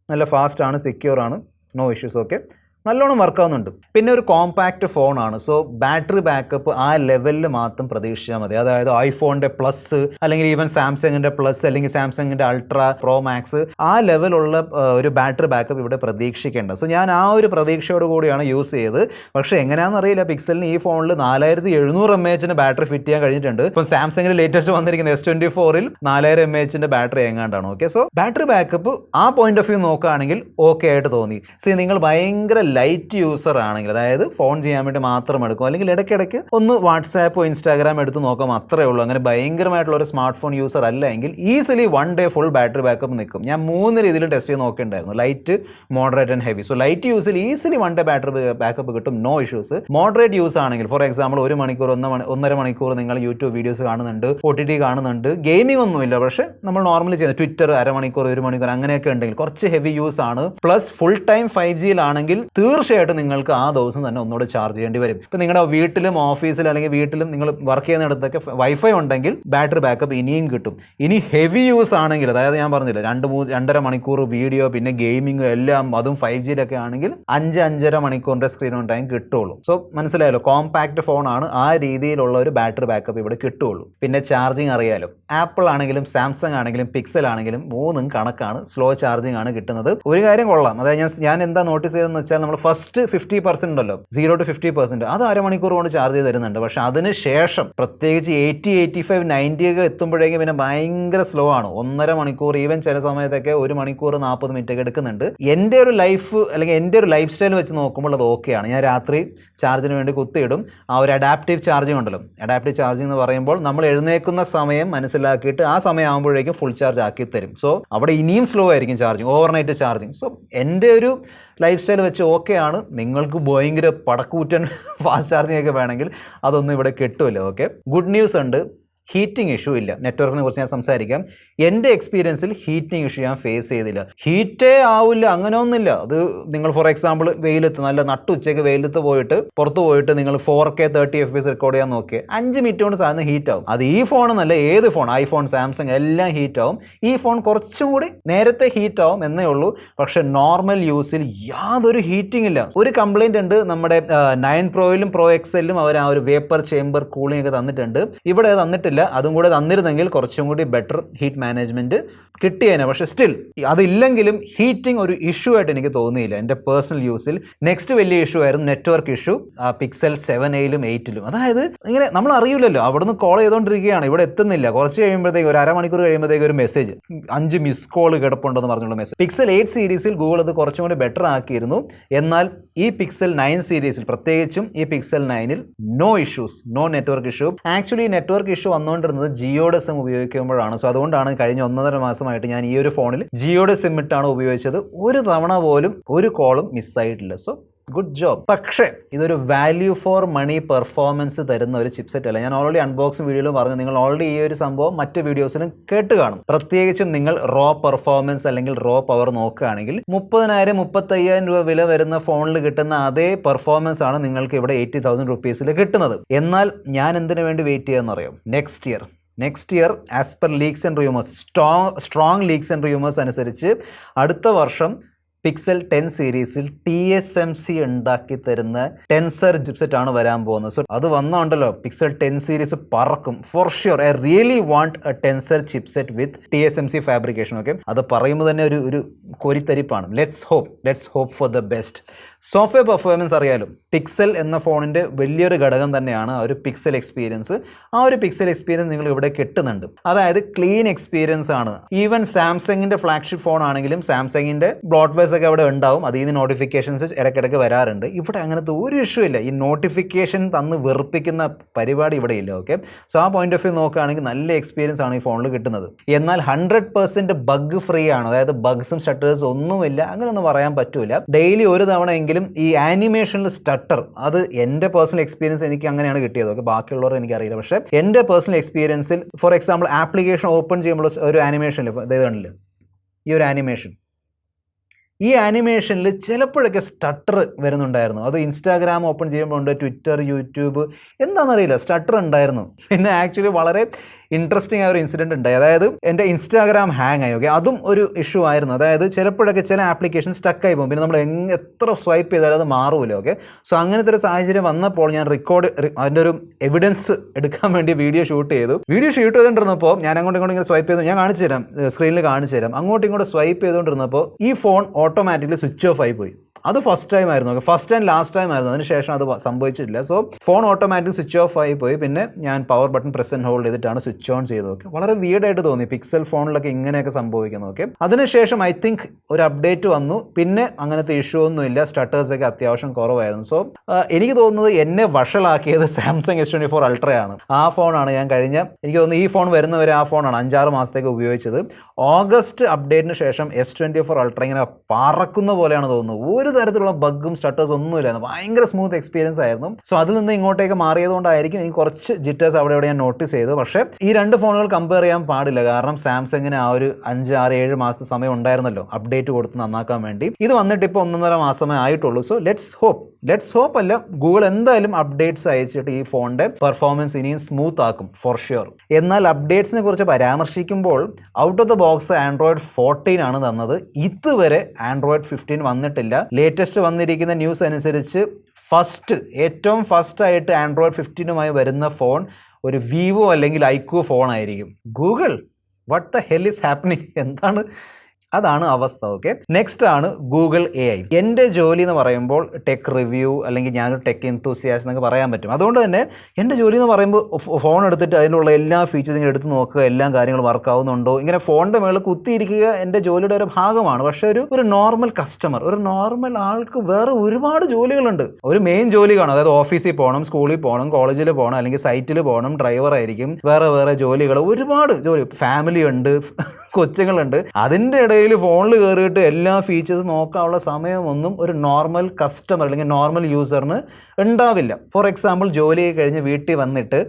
നല്ല ഫാസ്റ്റ് ആണ്, സെക്യൂർ ആണ്, നോ ഇഷ്യൂസ്. ഓക്കെ, നല്ലോണം വർക്ക് ആവുന്നുണ്ട്. പിന്നെ ഒരു കോമ്പാക്റ്റ് ഫോണാണ്, സോ ബാറ്ററി ബാക്കപ്പ് ആ ലെവലിൽ മാത്രം പ്രതീക്ഷിച്ചാൽ മതി. അതായത് ഐഫോണിൻ്റെ പ്ലസ് അല്ലെങ്കിൽ ഈവൻ സാംസങ്ങിൻ്റെ പ്ലസ് അല്ലെങ്കിൽ സാംസങ്ങിൻ്റെ അൾട്രാ പ്രോ മാക്സ് ആ ലെവലുള്ള ഒരു ബാറ്ററി ബാക്കപ്പ് ഇവിടെ പ്രതീക്ഷിക്കേണ്ട. സോ ഞാൻ ആ ഒരു പ്രതീക്ഷയോട് കൂടിയാണ് യൂസ് ചെയ്തത്. പക്ഷേ എങ്ങനെയാണെന്ന് അറിയില്ല, പിക്സലിന് ഈ ഫോണിൽ 4700 mAh ബാറ്ററി ഫിറ്റ് ചെയ്യാൻ കഴിഞ്ഞിട്ടുണ്ട്. ഇപ്പം സാംസങ്ങിൽ ലേറ്റസ്റ്റ് വന്നിരിക്കുന്ന S24 4000 mAh ബാറ്ററി എങ്ങാണ്ടാണ്. ഓക്കെ, സോ ബാറ്ററി ബാക്കപ്പ് ആ പോയിന്റ് ഓഫ് വ്യൂ നോക്കുകയാണെങ്കിൽ ഓക്കെ ആയിട്ട് തോന്നി. നിങ്ങൾ ഭയങ്കര ലൈറ്റ് യൂസർ ആണെങ്കിൽ, അതായത് ഫോൺ ചെയ്യാൻ വേണ്ടി മാത്രം എടുക്കും, അല്ലെങ്കിൽ ഇടയ്ക്കിടയ്ക്ക് ഒന്ന് വാട്സാപ്പോ ഇൻസ്റ്റാഗ്രാം എടുത്ത് നോക്കാം, അത്രേ ഉള്ളൂ. അങ്ങനെ ഭയങ്കരമായിട്ടുള്ള ഒരു സ്മാർട്ട് ഫോൺ യൂസർ അല്ല എങ്കിൽ easily 1 day full battery backup നിൽക്കും. ഞാൻ 3 രീതിയിൽ ടെസ്റ്റ് ചെയ്ത് നോക്കിയിട്ടുണ്ടായിരുന്നു, light, moderate and heavy. So light യൂസിൽ ഈസിലി 1 day ബാറ്ററി ബാക്കപ്പ് കിട്ടും, നോ ഇഷ്യൂസ്. മോഡറേറ്റ് യൂസ് ആണെങ്കിൽ ഫോർ എക്സാമ്പിൾ 1 മണിക്കൂർ 1.5 മണിക്കൂർ നിങ്ങൾ യൂട്യൂബ് വീഡിയോസ് കാണുന്നുണ്ട്, OTT കാണുന്നുണ്ട്, ഗെയിമിംഗ് ഒന്നുമില്ല, പക്ഷേ നമ്മൾ നോർമലി ചെയ്യുന്നത് ട്വിറ്റർ അരമണിക്കൂർ 1 മണിക്കൂർ അങ്ങനെയൊക്കെ ഉണ്ടെങ്കിൽ കുറച്ച് ഹെവി യൂസ് ആണ്. പ്ലസ് ഫുൾ ടൈം 5Gയിലാണെങ്കിൽ തീർച്ചയായിട്ടും നിങ്ങൾക്ക് ആ ദിവസം തന്നെ ഒന്നുകൂടെ ചാർജ് ചെയ്യേണ്ടി വരും. ഇപ്പം നിങ്ങളുടെ വീട്ടിലും ഓഫീസിലും അല്ലെങ്കിൽ വീട്ടിലും നിങ്ങൾ വർക്ക് ചെയ്യുന്നിടത്തൊക്കെ വൈഫൈ ഉണ്ടെങ്കിൽ ബാറ്ററി ബാക്കപ്പ് ഇനിയും കിട്ടും. ഇനി ഹെവി യൂസ് ആണെങ്കിൽ, അതായത് ഞാൻ പറഞ്ഞില്ല 2-2.5 മണിക്കൂർ വീഡിയോ പിന്നെ ഗെയിമിംഗ് എല്ലാം, അതും 5Gയിലൊക്കെ ആണെങ്കിൽ 5-5.5 മണിക്കൂറിൻ്റെ സ്ക്രീൻ ഓൺ ടൈം കിട്ടുള്ളൂ. സോ മനസ്സിലായല്ലോ, കോമ്പാക്റ്റ് ഫോണാണ്, ആ രീതിയിലുള്ള ഒരു ബാറ്ററി ബാക്കപ്പ് ഇവിടെ കിട്ടുള്ളൂ. പിന്നെ ചാർജിങ് അറിയാലോ, ആപ്പിൾ ആണെങ്കിലും സാംസങ് ആണെങ്കിലും പിക്സൽ ആണെങ്കിലും മൂന്നും കണക്കാണ്, സ്ലോ ചാർജിങ് ആണ് കിട്ടുന്നത്. ഒരു കാര്യം കൊള്ളാം, അതായത് ഞാൻ എന്താ നോട്ടീസ് ചെയ്തതെന്ന് വെച്ചാൽ നമ്മൾ ഫസ്റ്റ് 50% ഉണ്ടല്ലോ, 0 to 50%, അത് അരമണിക്കൂർ കൊണ്ട് ചാർജ് ചെയ്ത് തരുന്നുണ്ട്. പക്ഷെ അതിന് ശേഷം പ്രത്യേകിച്ച് 80, 85, 90 ഒക്കെ എത്തുമ്പോഴേക്കും പിന്നെ ഭയങ്കര സ്ലോ ആണ്. 1.5 മണിക്കൂർ, ഈവൻ ചില സമയത്തൊക്കെ 1 മണിക്കൂർ 40 മിനിറ്റ് ഒക്കെ എടുക്കുന്നുണ്ട്. എൻ്റെ ഒരു ലൈഫ് അല്ലെങ്കിൽ എൻ്റെ ഒരു ലൈഫ് സ്റ്റൈൽ വെച്ച് നോക്കുമ്പോൾ അത് ഓക്കെയാണ്. ഞാൻ രാത്രി ചാർജിന് വേണ്ടി കുത്തിയിടും. ആ ഒരു അഡാപ്റ്റീവ് ചാർജിങ് ഉണ്ടല്ലോ, അഡാപ്റ്റീവ് ചാർജിങ് എന്ന് പറയുമ്പോൾ നമ്മൾ എഴുന്നേൽക്കുന്ന സമയം മനസ്സിലാക്കിയിട്ട് ആ സമയം ആകുമ്പോഴേക്കും ഫുൾ ചാർജ് ആക്കി തരും. സോ അവിടെ ഇനിയും സ്ലോ ആയിരിക്കും ചാർജിങ്, ഓവർനൈറ്റ് ചാർജിങ്. സോ എൻ്റെ ഒരു ലൈഫ് സ്റ്റൈൽ വെച്ച് ഓക്കെയാണ്. നിങ്ങൾക്ക് ഭയങ്കര പടക്കൂറ്റൻ ഫാസ്റ്റ് ചാർജിങ് ഒക്കെ വേണമെങ്കിൽ അതൊന്നും ഇവിടെ കിട്ടുമല്ലോ. ഓക്കെ, ഗുഡ് ന്യൂസ് ഉണ്ട്, ഹീറ്റിംഗ് ഇഷ്യൂ ഇല്ല. നെറ്റ്വർക്കിനെ കുറിച്ച് ഞാൻ സംസാരിക്കാം. എൻ്റെ എക്സ്പീരിയൻസിൽ ഹീറ്റിംഗ് ഇഷ്യൂ ഞാൻ ഫേസ് ചെയ്തില്ല. ഹീറ്റേ ആവില്ല, അങ്ങനെ ഒന്നുമില്ല. അത് നിങ്ങൾ ഫോർ എക്സാമ്പിൾ വെയിലത്ത് നല്ല നട്ടുച്ചയ്ക്ക് വെയിലത്ത് പോയിട്ട് പുറത്ത് പോയിട്ട് നിങ്ങൾ 4K 30 FPS റെക്കോർഡ് ചെയ്യാൻ നോക്കിയാൽ 5 മിനിറ്റ് കൊണ്ട് സാധനം ഹീറ്റ് ആവും. അത് ഈ ഫോണെന്നല്ല, ഏത് ഫോൺ, ഐഫോൺ, സാംസങ് എല്ലാം ഹീറ്റ് ആവും. ഈ ഫോൺ കുറച്ചും കൂടി നേരത്തെ ഹീറ്റ് ആവും എന്നേ ഉള്ളൂ. പക്ഷെ നോർമൽ യൂസിൽ യാതൊരു ഹീറ്റിംഗ് ഇല്ല. ഒരു കംപ്ലൈൻറ്റ് ഉണ്ട്, നമ്മുടെ 9 പ്രോയിലും Pro XLലും അവർ ആ ഒരു വേപ്പർ ചേംബർ കൂളിംഗ് ഒക്കെ തന്നിട്ടുണ്ട്. ഇവിടെ തന്നിട്ടില്ല. അതും കൂടെ തന്നിരുന്നെങ്കിൽ കുറച്ചും കൂടി ബെറ്റർ ഹീറ്റ് മാനേജ്മെന്റ് കിട്ടിയേനെ. പക്ഷെ സ്റ്റിൽ അതില്ലെങ്കിലും ഹീറ്റിംഗ് ഒരു ഇഷ്യൂ ആയിട്ട് എനിക്ക് തോന്നിയില്ല എൻ്റെ പേഴ്സണൽ യൂസിൽ. നെക്സ്റ്റ് വലിയ ഇഷ്യൂ ആയിരുന്നു നെറ്റ്വർക്ക് ഇഷ്യൂ, പിക്സൽ 7aയിലും 8ലും. അതായത് ഇങ്ങനെ നമ്മൾ അറിയില്ലല്ലോ, അവിടുന്ന് കോൾ ചെയ്തുകൊണ്ടിരിക്കുകയാണ്, ഇവിടെ എത്തുന്നില്ല. കുറച്ച് കഴിയുമ്പോഴത്തേക്ക് ഒരു അരമണിക്കൂർ കഴിയുമ്പോഴത്തേക്ക് ഒരു മെസ്സേജ്, 5 മിസ് കോൾ കിടപ്പുണ്ടെന്ന് പറഞ്ഞുള്ള മെസ്സേജ്. പിക്സൽ 8 സീരീസിൽ ഗൂഗിൾ അത് കുറച്ചും കൂടി ബെറ്റർ ആക്കിയിരുന്നു. എന്നാൽ ഈ പിക്സൽ 9 സീരീസിൽ, പ്രത്യേകിച്ചും ഈ പിക്സൽ 9ൽ no issues, no network issue. Actually network issue വന്നുകൊണ്ടിരുന്നത് ജിയോയുടെ സിം ഉപയോഗിക്കുമ്പോഴാണ്. സോ അതുകൊണ്ടാണ് കഴിഞ്ഞ 1.5 മാസമായിട്ട് ഞാൻ ഈ ഒരു ഫോണിൽ ജിയോയുടെ സിം ഇട്ടാണ് ഉപയോഗിച്ചത്. ഒരു തവണ പോലും ഒരു കോളും മിസ്സായിട്ടില്ല. So good job. പക്ഷേ ഇതൊരു വാല്യൂ ഫോർ മണി പെർഫോമൻസ് തരുന്ന ഒരു ചിപ്സെറ്റ് അല്ല. ഞാൻ ഓൾറെഡി അൺബോക്സിംഗ് വീഡിയോയിൽ പറഞ്ഞു, നിങ്ങൾ ഓൾറെഡി ഈ ഒരു സംഭവം മറ്റ് വീഡിയോസിലും കേട്ട് കാണും. പ്രത്യേകിച്ചും നിങ്ങൾ റോ പെർഫോമൻസ് അല്ലെങ്കിൽ റോ പവർ നോക്കുകയാണെങ്കിൽ 30,000-35,000 രൂപ വില വരുന്ന ഫോണിൽ കിട്ടുന്ന അതേ പെർഫോമൻസ് ആണ് നിങ്ങൾക്ക് ഇവിടെ 80,000 റുപ്പീസിൽ കിട്ടുന്നത്. എന്നാൽ ഞാൻ എന്തിനു വേണ്ടി വെയിറ്റ് ചെയ്യാമെന്നറിയാം? Next year as per leaks and rumours, strong leaks and rumours അനുസരിച്ച് അടുത്ത വർഷം പിക്സൽ 10 സീരീസിൽ TSMC ഉണ്ടാക്കി തരുന്ന ടെൻസർ ചിപ്സെറ്റ് ആണ് വരാൻ പോകുന്നത്. സോ അത് വന്നോണ്ടല്ലോ പിക്സൽ 10 സീരീസ് പറക്കും for sure. I really want a Tensor chipset with TSMC fabrication. Okay, അത് പറയുമ്പോൾ തന്നെ ഒരു കോരിത്തരിപ്പാണ്. Let's hope for the best. Software performance അറിയാലും പിക്സൽ എന്ന ഫോണിൻ്റെ വലിയൊരു ഘടകം തന്നെയാണ് ആ ഒരു പിക്സൽ എക്സ്പീരിയൻസ്. ആ ഒരു പിക്സൽ എക്സ്പീരിയൻസ് നിങ്ങൾ ഇവിടെ കിട്ടുന്നുണ്ട്. അതായത് ക്ലീൻ എക്സ്പീരിയൻസ് ആണ്. ഈവൻ സാംസങ്ങിൻ്റെ ഫ്ലാഗ്ഷിപ്പ് ഫോൺ ആണെങ്കിലും സാംസങ്ങിൻ്റെ ബ്രോഡ്വേസ് ഒക്കെ അവിടെ ഉണ്ടാവും. അതിൽ നിന്ന് നോട്ടിഫിക്കേഷൻസ് ഇടയ്ക്കിടയ്ക്ക് വരാറുണ്ട്. ഇവിടെ അങ്ങനത്തെ ഒരു ഇഷ്യൂ ഇല്ല. ഈ നോട്ടിഫിക്കേഷൻ തന്ന് വെറുപ്പിക്കുന്ന പരിപാടി ഇവിടെ ഇല്ല. ഓക്കെ, സോ ആ പോയിന്റ് ഓഫ് വ്യൂ നോക്കുകയാണെങ്കിൽ നല്ല എക്സ്പീരിയൻസ് ആണ് ഈ ഫോണിൽ കിട്ടുന്നത്. എന്നാൽ 100% ബഗ് ഫ്രീ ആണ്. അതായത് ബഗ്സും സ്റ്റട്ടേഴ്സും ഒന്നുമില്ല, അങ്ങനെയൊന്നും പറയാൻ പറ്റൂല. ഡെയിലി ഒരു തവണ എങ്കിലും ഈ ആനിമേഷനിൽ സ്റ്റട്ടർ, അത് എൻ്റെ പേഴ്സണൽ എക്സ്പീരിയൻസ് എനിക്ക് അങ്ങനെയാണ് കിട്ടിയത്. ഓക്കെ, ബാക്കിയുള്ളവർ എനിക്കറിയില്ല. പക്ഷേ എൻ്റെ പേഴ്സണൽ എക്സ്പീരിയൻസിൽ ഫോർ എക്സാമ്പിൾ ആപ്ലിക്കേഷൻ ഓപ്പൺ ചെയ്യുമ്പോൾ ഒരു ആനിമേഷനിൽ ഇതാണല്ലോ ഈ ഒരു ആനിമേഷൻ, ഈ ആനിമേഷനിൽ ചിലപ്പോഴൊക്കെ സ്റ്റട്ടർ വരുന്നുണ്ടായിരുന്നു. അത് ഇൻസ്റ്റാഗ്രാം ഓപ്പൺ ചെയ്യുമ്പോൾ ഉണ്ട്, ട്വിറ്റർ, യൂട്യൂബ്, എന്താണെന്നറിയില്ല, സ്റ്റട്ടർ ഉണ്ടായിരുന്നു. പിന്നെ ആക്ച്വലി വളരെ ഇൻട്രസ്റ്റിംഗ് ആയ ഒരു ഇൻസിഡൻറ്റ് ഉണ്ടായി. അതായത് എൻ്റെ ഇൻസ്റ്റാഗ്രാം ഹാങ് ആയി. ഓക്കെ, അതും ഒരു ഇഷ്യൂ ആയിരുന്നു. അതായത് ചിലപ്പോഴൊക്കെ ചില ആപ്ലിക്കേഷൻ സ്റ്റക്കായി പോകും. പിന്നെ നമ്മൾ എത്ര സ്വൈപ്പ് ചെയ്താലും അത് മാറൂല. ഓക്കെ, സോ അങ്ങനത്തെ ഒരു സാഹചര്യം വന്നപ്പോൾ ഞാൻ അതിൻ്റെ ഒരു എവിഡൻസ് എടുക്കാൻ വേണ്ടി വീഡിയോ ഷൂട്ട് ചെയ്തുകൊണ്ടിരുന്നപ്പോൾ ഞാൻ അങ്ങോട്ടും ഇങ്ങനെ സ്വൈപ്പ് ചെയ്തു. ഞാൻ കാണിച്ചു തരാം, സ്ക്രീനിൽ കാണിച്ചു തരാം. അങ്ങോട്ടും ഇങ്ങോട്ട് സ്വൈപ്പ് ചെയ്തുകൊണ്ടിരുന്നപ്പോൾ ഈ ഫോൺ ഓട്ടോമാറ്റിക്കലി സ്വിച്ച് ഓഫ് ആയി പോയി. അത് ഫസ്റ്റ് ടൈം ആയിരുന്നു. Okay, first and last time ആയിരുന്നു. അതിനുശേഷം അത് സംഭവിച്ചിട്ടില്ല. So phone automatic switch off ആയി പോയി. പിന്നെ ഞാൻ power button press and hold ചെയ്തിട്ടാണ് സ്വിച്ച് ഓൺ ചെയ്തത്. ഓക്കെ, വളരെ വീടായിട്ട് തോന്നി പിക്സൽ ഫോണിലൊക്കെ ഇങ്ങനെയൊക്കെ സംഭവിക്കുന്നു. ഓക്കെ, അതിനുശേഷം ഐ തിങ്ക് ഒരു അപ്ഡേറ്റ് വന്നു. പിന്നെ അങ്ങനത്തെ ഇഷ്യൂ ഒന്നുമില്ല. സ്റ്റട്ടേഴ്സൊക്കെ അത്യാവശ്യം കുറവായിരുന്നു. സോ എനിക്ക് തോന്നുന്നത് എന്നെ വഷളാക്കിയത് സാംസങ് S24 Ultra ആണ്. ആ ഫോണാണ് ഞാൻ എനിക്ക് തോന്നുന്നു ഈ ഫോൺ വരുന്നവരെ ആ ഫോണാണ് 5-6 മാസത്തേക്ക് ഉപയോഗിച്ചത്. ഓഗസ്റ്റ് അപ്ഡേറ്റിന് ശേഷം S24 Ultra ഇങ്ങനെ പറക്കുന്ന പോലെയാണ് തോന്നുന്നത്. ഒരു തരത്തിലുള്ള ബഗ്ഗും സ്റ്റട്ടേഴ്സ് ഒന്നുമില്ലായിരുന്നു. ഭയങ്കര സ്മൂത്ത് എക്സ്പീരിയൻസ് ആയിരുന്നു. സോ അതിൽ നിന്ന് ഇങ്ങോട്ടേക്ക് മാറിയതുകൊണ്ടായിരിക്കും എനിക്ക് കുറച്ച് ജിറ്റേഴ്സ് അവിടെ ഞാൻ നോട്ടീസ് ചെയ്തു. പക്ഷേ ഈ രണ്ട് ഫോണുകൾ കമ്പയർ ചെയ്യാൻ പാടില്ല. കാരണം സാംസങ്ങിന് ആ ഒരു 5-6-7 മാസത്തെ സമയം ഉണ്ടായിരുന്നല്ലോ അപ്ഡേറ്റ് കൊടുത്ത് നന്നാക്കാൻ വേണ്ടി. ഇത് വന്നിട്ട് ഇപ്പോൾ 1.5 മാസമേ ആയിട്ടുള്ളൂ. സോ ലെറ്റ്സ് ഹോപ്പ് അല്ല, ഗൂഗിൾ എന്തായാലും അപ്ഡേറ്റ്സ് അയച്ചിട്ട് ഈ ഫോണിന്റെ പെർഫോമൻസ് ഇനിയും സ്മൂത്ത് ആക്കും ഫോർ ഷ്യൂർ. എന്നാൽ അപ്ഡേറ്റ്സിനെ കുറിച്ച് പരാമർശിക്കുമ്പോൾ out of the box Android 14 ആണ് തന്നത്. ഇതുവരെ Android 15 വന്നിട്ടില്ല. ലേറ്റസ്റ്റ് വന്നിരിക്കുന്ന ന്യൂസ് അനുസരിച്ച് ഏറ്റവും ഫസ്റ്റ് ആയിട്ട് Android 15 വരുന്ന ഫോൺ ഒരു വിവോ അല്ലെങ്കിൽ ഐക്യു ഫോൺ ആയിരിക്കും. Google, what the hell is happening? എന്താണ്? അതാണ് അവസ്ഥ. ഓക്കെ, നെക്സ്റ്റ് ആണ് ഗൂഗിൾ AI. എൻ്റെ ജോലി എന്ന് പറയുമ്പോൾ ടെക് റിവ്യൂ അല്ലെങ്കിൽ ഞാനൊരു ടെക് എന്തൂസിയാസ്റ്റ് എന്നൊക്കെ പറയാൻ പറ്റും. അതുകൊണ്ട് തന്നെ എൻ്റെ ജോലി എന്ന് പറയുമ്പോൾ ഫോൺ എടുത്തിട്ട് അതിനുള്ള എല്ലാ ഫീച്ചേഴ്സും ഇങ്ങനെ എടുത്ത് നോക്കുക, എല്ലാ കാര്യങ്ങളും വർക്ക് ആവുന്നുണ്ടോ, ഇങ്ങനെ ഫോണിൻ്റെ മേളിൽ കുത്തിയിരിക്കുക എൻ്റെ ജോലിയുടെ ഒരു ഭാഗമാണ്. പക്ഷേ ഒരു നോർമൽ കസ്റ്റമർ, ഒരു നോർമൽ ആൾക്ക് വേറെ ഒരുപാട് ജോലികളുണ്ട്. ഒരു മെയിൻ ജോലി കാണും, അതായത് ഓഫീസിൽ പോകണം, സ്കൂളിൽ പോകണം, കോളേജിൽ പോകണം, അല്ലെങ്കിൽ സൈറ്റിൽ പോകണം, ഡ്രൈവർ ആയിരിക്കും, വേറെ ജോലികൾ, ഒരുപാട് ജോലി, ഫാമിലി ഉണ്ട്, കൊച്ചുങ്ങളുണ്ട്. അതിൻ്റെ ഇടയിൽ ഫോണിൽ കയറിയിട്ട് എല്ലാ ഫീച്ചേഴ്സ് നോക്കാനുള്ള സമയമൊന്നും ഒരു നോർമൽ കസ്റ്റമർ അല്ലെങ്കിൽ നോർമൽ യൂസറിന് ഉണ്ടാവില്ല. ഫോർ എക്സാമ്പിൾ ജോലി കഴിഞ്ഞ് വീട്ടിൽ വന്നിട്ട്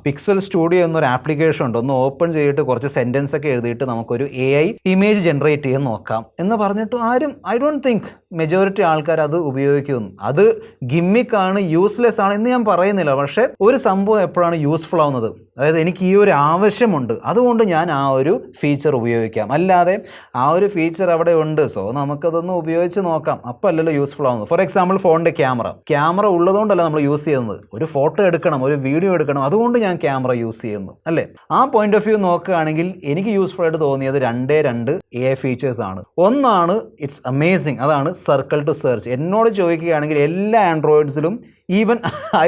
പിക്സൽ സ്റ്റുഡിയോ എന്നൊരു ആപ്ലിക്കേഷൻ ഉണ്ട്, ഒന്ന് ഓപ്പൺ ചെയ്തിട്ട് കുറച്ച് സെൻറ്റൻസ് ഒക്കെ എഴുതിയിട്ട് നമുക്കൊരു AI ഇമേജ് ജനറേറ്റ് ചെയ്യാൻ നോക്കാം എന്ന് പറഞ്ഞിട്ട് ആരും, ഐ ഡോണ്ട് തിങ്ക് മെജോറിറ്റി ആൾക്കാർ അത് ഉപയോഗിക്കുന്നു. അത് ഗിമ്മിക്കാണ്, യൂസ്ലെസ് ആണ് എന്ന് ഞാൻ പറയുന്നില്ല. പക്ഷേ ഒരു സംഭവം എപ്പോഴാണ് യൂസ്ഫുൾ ആവുന്നത്? അതായത് എനിക്ക് ഈ ഒരു ആവശ്യമുണ്ട്, അതുകൊണ്ട് ഞാൻ ആ ഒരു ഫീച്ചർ ഉപയോഗിക്കാം. അല്ലാതെ ആ ഒരു ഫീച്ചർ അവിടെ ഉണ്ട്, സോ നമുക്കതൊന്ന് ഉപയോഗിച്ച് നോക്കാം, അപ്പോൾ അല്ലല്ലോ യൂസ്ഫുൾ ആവുന്നത്. ഫോർ എക്സാമ്പിൾ ഫോണിൻ്റെ ക്യാമറ ഉള്ളതുകൊണ്ടല്ല നമ്മൾ യൂസ് ചെയ്യുന്നത്. ഒരു ഫോട്ടോ എടുക്കണം, ഒരു വീഡിയോ എടുക്കണം, അതുകൊണ്ട് ഞാൻ ക്യാമറ യൂസ് ചെയ്യുന്നു, അല്ലേ? ആ പോയിന്റ് ഓഫ് വ്യൂ നോക്കുകയാണെങ്കിൽ എനിക്ക് യൂസ്ഫുൾ ആയിട്ട് തോന്നിയത് രണ്ട് AI ഫീച്ചേഴ്സ് ആണ്. ഒന്നാണ് ഇറ്റ്സ് അമേസിങ്, അതാണ് സർക്കിൾ ടു സെർച്ച്. എന്നോട് ചോദിക്കുകയാണെങ്കിൽ എല്ലാ ആൻഡ്രോയിഡ്സിലും ഈവൻ